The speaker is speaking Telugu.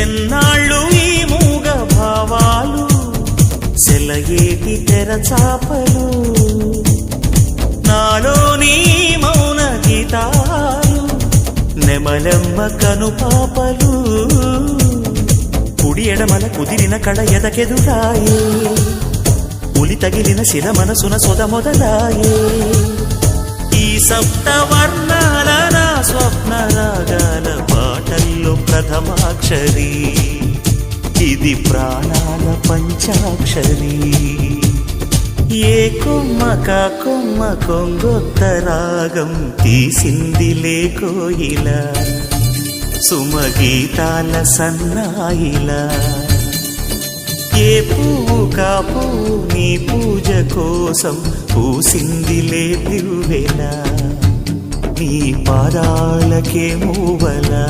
ఎన్నాళ్ళు ఈ మూగ భావాలు సెలయేటి తెరచాపలు నాలోని మౌన గీతాలు నెమలెమ్మ కనుపాపలు కుడి ఎడమల కుదిరిన కళ ఎదకెదురాయే ఉలి తగిలిన శిల మనసున సొద మొదలాయే ఈ సప్త వర్ణాల నా స్వప్న రాగాల పాటల్లో ప్రథమాక్షరి ఇది ప్రాణాల పంచాక్షరి ఏ కొమ్మక కొమ్మ కొంగొత్త రాగం తీసిందిలే కోయిల సుమగీతాల సన్నాయిలా ఏ పువ్వు కా పువ్వు నీ పూజ కోసం పూసిందిలే దివ్వెల నీ పాదాలకే మూవలా